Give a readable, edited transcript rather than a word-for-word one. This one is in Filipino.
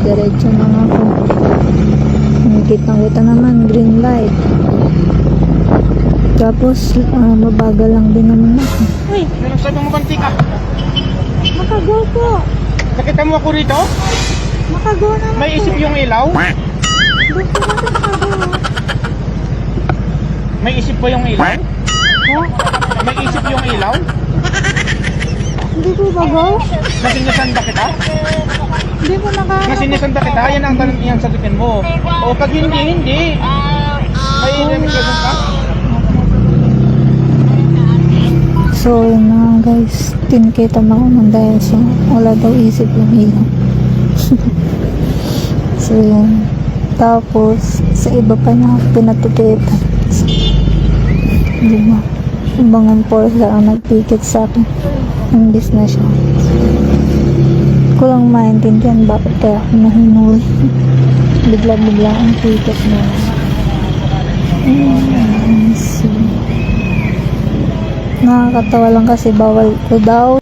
diretso lang ako. Kitang-kita naman, green light. Tapos, mabagal lang din naman ako. Uy, sabi mo banti ka? Makago po. Nakita mo ako rito? Makago naman May isip yung ilaw? Gusto ko sa makago. May isip ba yung ilaw? Oh, May isip yung ilaw? hindi po bago? Nasinasan ba kita? Hindi po Nasinasan ba kita? Yan ang tanong yan sagutin mo. O pag hindi. May remission ka? So, yun na guys, tinikita mo ako ng dahil sa wala daw isip yung ilaw. So, yun. Tapos, sa iba pa niya pinatikita. Diba? Ibang enforcer ang nagpikit sa akin. Imbis na siya. Ko lang maintindihan bakit kaya ako nahinuli. Bigla-bigla ang pikit mo. So, nakakatawa lang kasi bawal ko daw